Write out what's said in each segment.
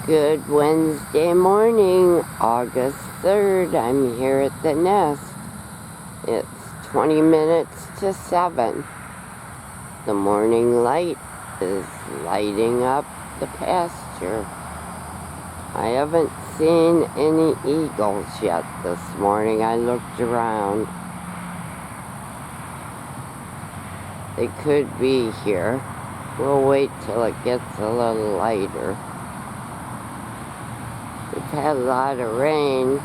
Good Wednesday morning, August 3rd. I'm here at the nest. It's 20 minutes to 7. The morning light is lighting up the pasture. I haven't seen any eagles yet this morning. I looked around. They could be here. We'll wait till it gets a little lighter. We've had a lot of rain.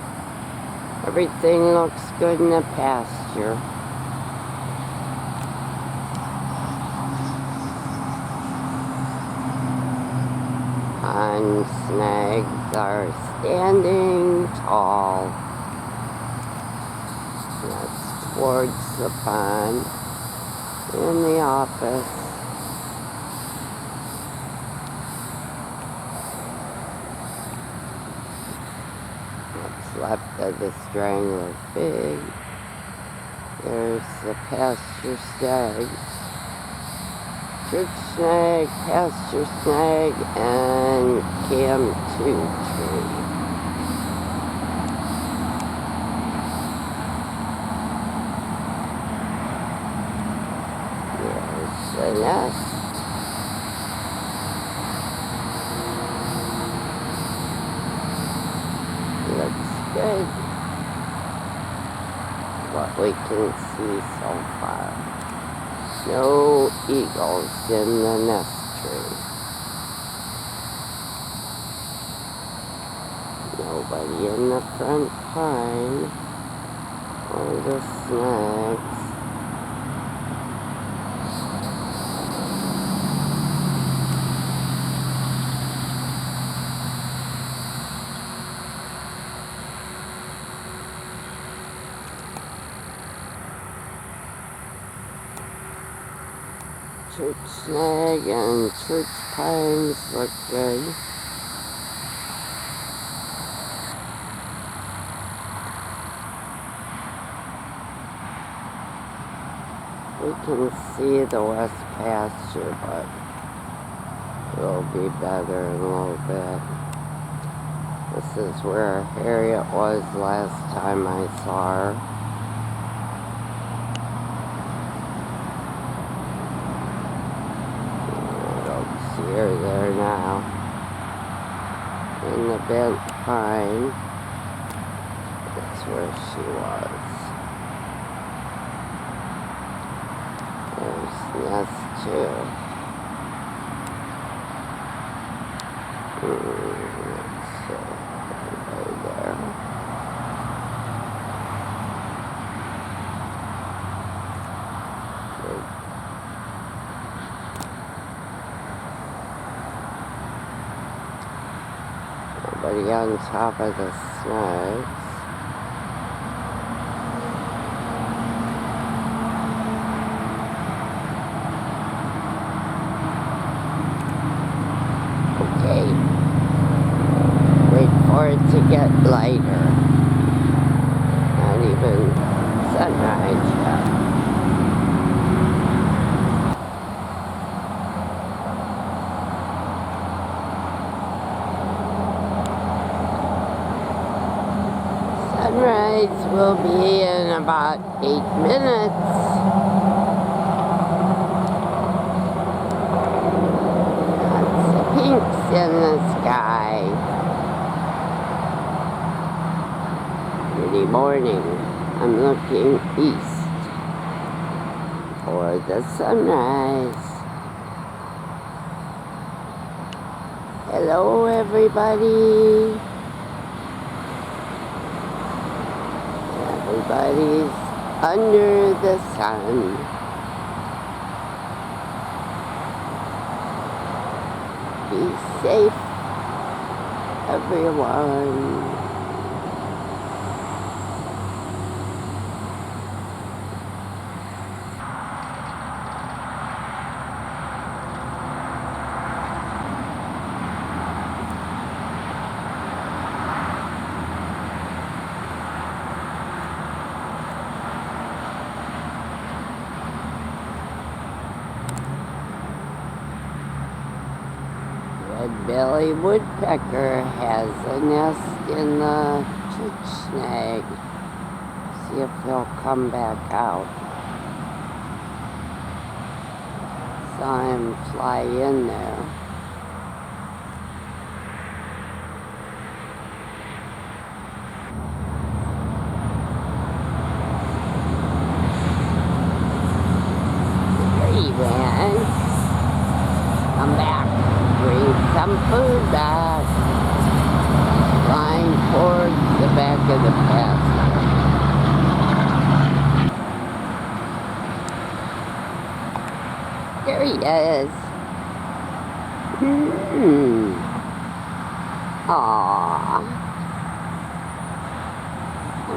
Everything looks good in the pasture. Pond snags are standing tall. That's towards the pond in the office. Left of the strangler pig. There's the pasture snag, church snag, pasture snag, and cam-2 tree. There's the nest. Good. What we can see so far. No eagles in the nest tree. Nobody in the front pine or the snags. Church snag and church pines look good. We can see the west pasture, but it'll be better in a little bit. This is where Harriet was last time I saw her. Here, there now, in the bent pine. That's where she was. There's nest 2. Let's see, right there. Nobody on top of the snags. Okay. Wait for it to get lighter. Not even sunrise yet. Sunrise will be in about 8 minutes. Lots of pinks in the sky. Pretty morning. I'm looking east for the sunrise. Hello, everybody. Everybody's under the sun. Be safe, everyone. Red-bellied woodpecker has a nest in the church snag. See if he'll come back out. Saw him fly in there. There he went. Come back. Bring some food back. Flying towards the back of the pasture. There he is. Aww.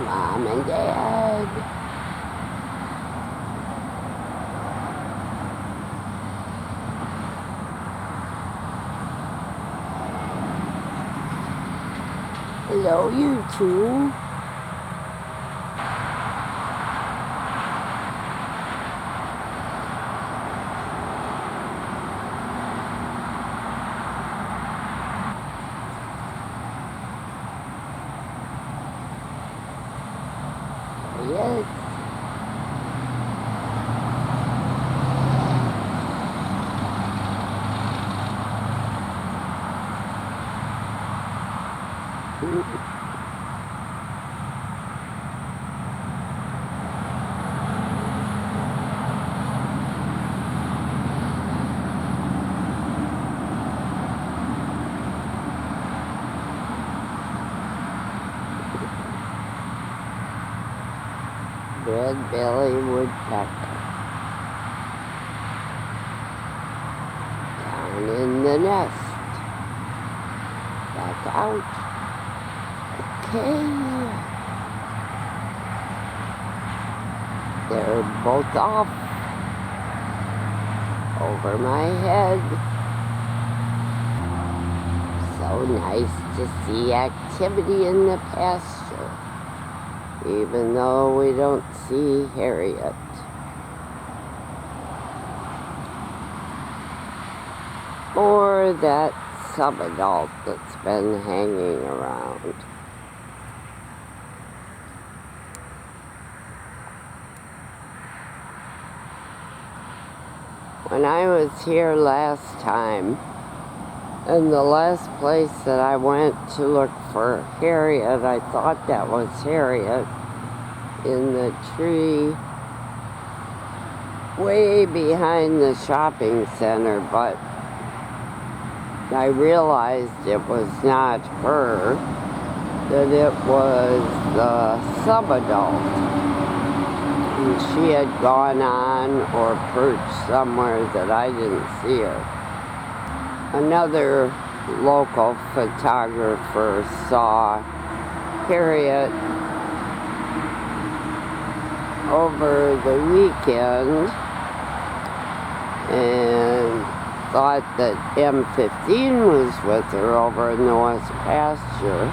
Mom and Dad. Hello, you two. Yes. Red-bellied woodpecker. Down in the nest. Back out. Okay. They're both off. Over my head. So nice to see activity in the pasture. Even though we don't see Harriet. Or that subadult that's been hanging around. When I was here last time, and the last place that I went to look for Harriet, I thought that was Harriet in the tree way behind the shopping center, but I realized it was not her, that it was the subadult. And she had gone on or perched somewhere that I didn't see her. Another local photographer saw Harriet over the weekend and thought that M15 was with her over in the west pasture.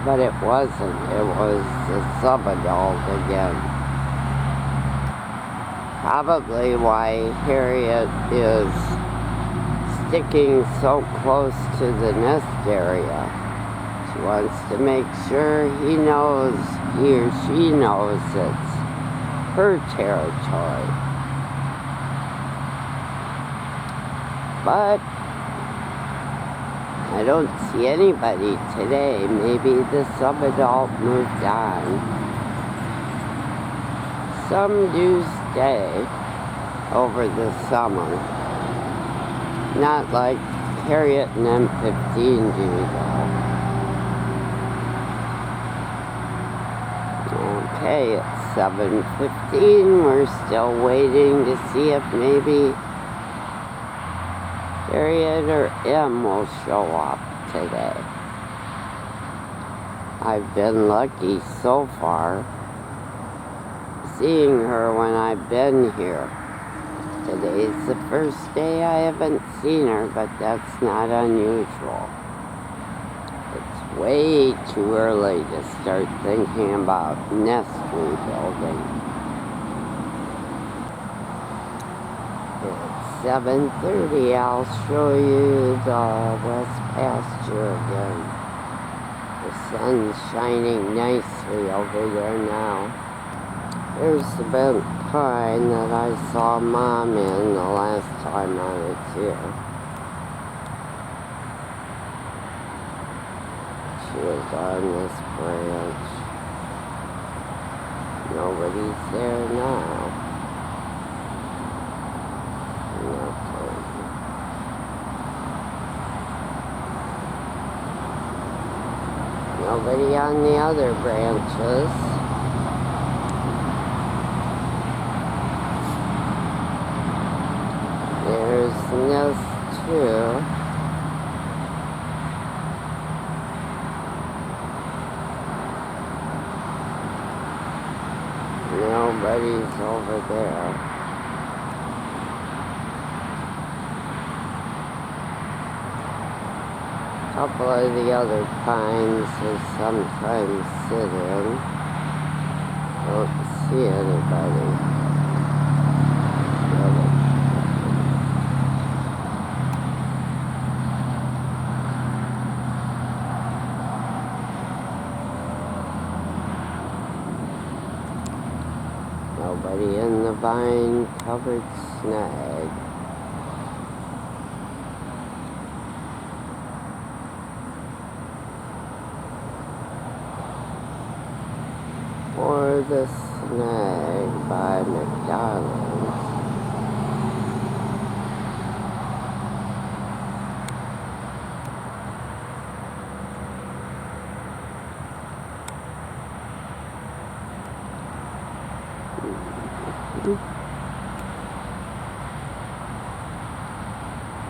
But it wasn't. It was the subadult again. Probably why Harriet is sticking so close to the nest area. She wants to make sure he or she knows it's her territory. But I don't see anybody today. Maybe the subadult moved on. Some do stay over the summer. Not like Harriet and M15 do, though. Okay, it's 7:15. We're still waiting to see if maybe Harriet or M will show up today. I've been lucky so far seeing her when I've been here. Today's the first day I haven't seen her, but that's not unusual. It's way too early to start thinking about nest rebuilding. It's 7:30, I'll show you the west pasture again. The sun's shining nicely over there now. There's the bent pine that I saw Mom in the last time I was here. She was on this branch. Nobody's there now. Nobody on the other branches. There's nest too. Nobody's over there. A couple of the other pines I sometimes sit in. Don't see anybody. Nobody in the vine-covered snag. Or the snag by McDonald's.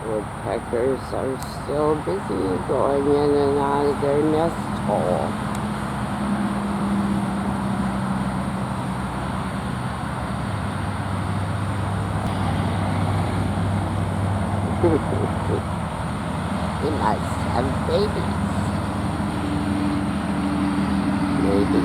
Woodpeckers are still busy going in and out of their nest hole. They must have babies. Maybe.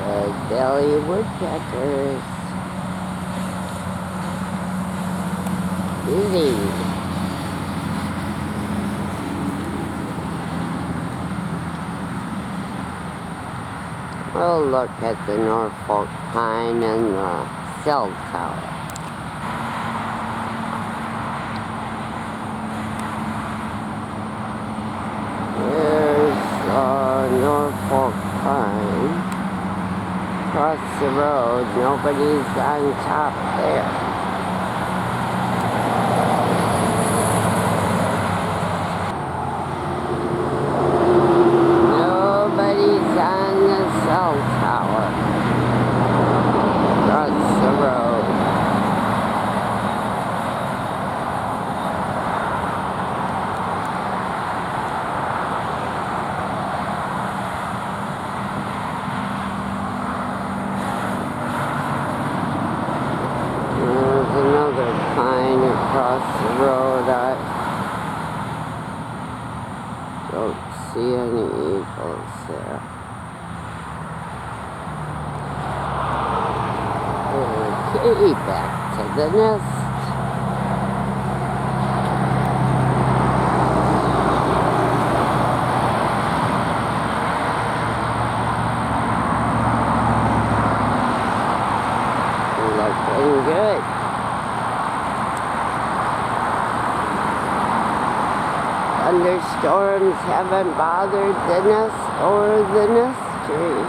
Red-bellied woodpeckers. Busy. We'll look at the Norfolk pine and the cell tower. There's Norfolk pine. Across the road, nobody's on top there. On the cell tower across the road. There's another pine across the road. I don't see any eagles there. Okay, back to the nest. Looking good. Thunderstorms haven't bothered the nest or the nest tree.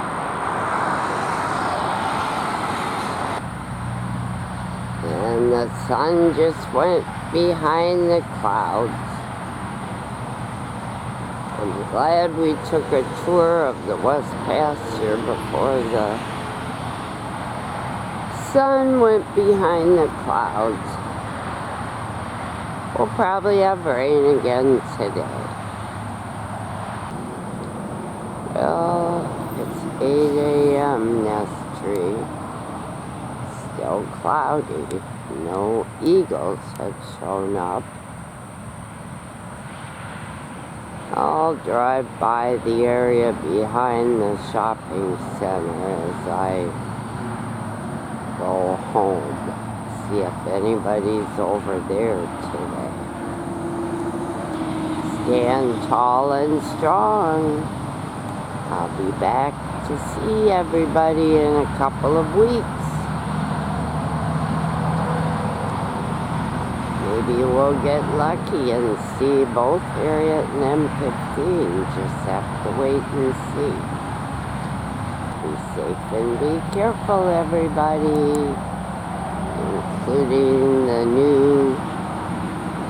And the sun just went behind the clouds. I'm glad we took a tour of the west pasture before the sun went behind the clouds. We'll probably have rain again today. Well, it's 8 a.m. nest tree. Still cloudy. No eagles have shown up. I'll drive by the area behind the shopping center as I go home. See if anybody's over there today. Stand tall and strong. I'll be back to see everybody in a couple of weeks. Maybe we'll get lucky and see both Harriet and M15. Just have to wait and see. Be safe and be careful, everybody, including the new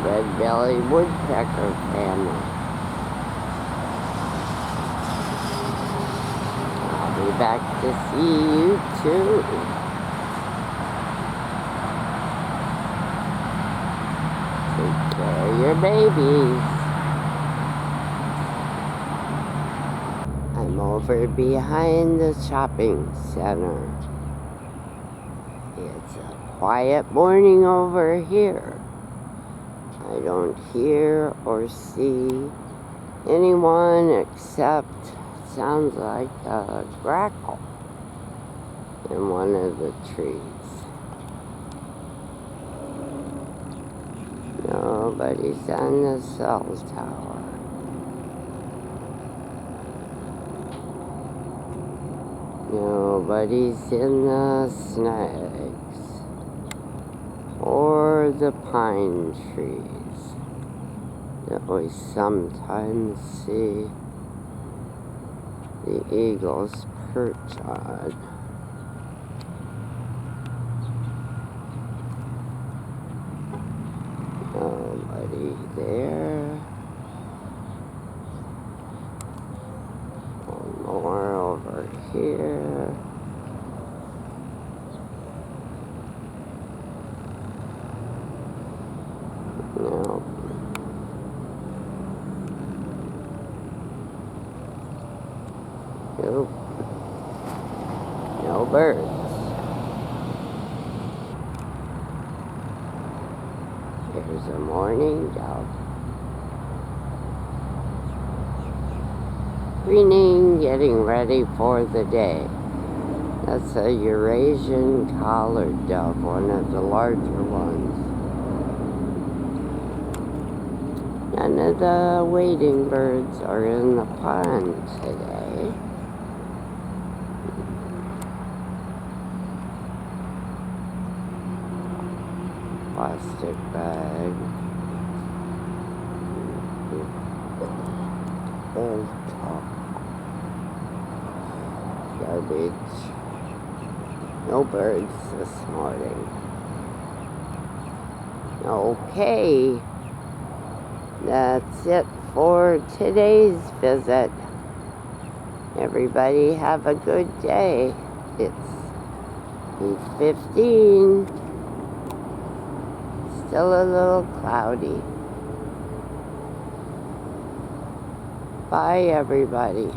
Red-bellied Woodpecker family. I'll be back to see you too. Take care of your babies. I'm over behind the shopping center. It's a quiet morning over here. I don't hear or see anyone except sounds like a grackle in one of the trees. Nobody's on the cell tower. Nobody's in the snags or the pine trees that we sometimes see the eagles perch on. Nobody there. One more over here. No. Nope. No birds. There's a mourning dove. Preening, getting ready for the day. That's a Eurasian collared dove, one of the larger ones. None of the wading birds are in the pond today. Plastic bag. Old top. Garbage. No birds this morning. Okay. That's it for today's visit. Everybody have a good day. It's 8:15. Still a little cloudy. Bye, everybody.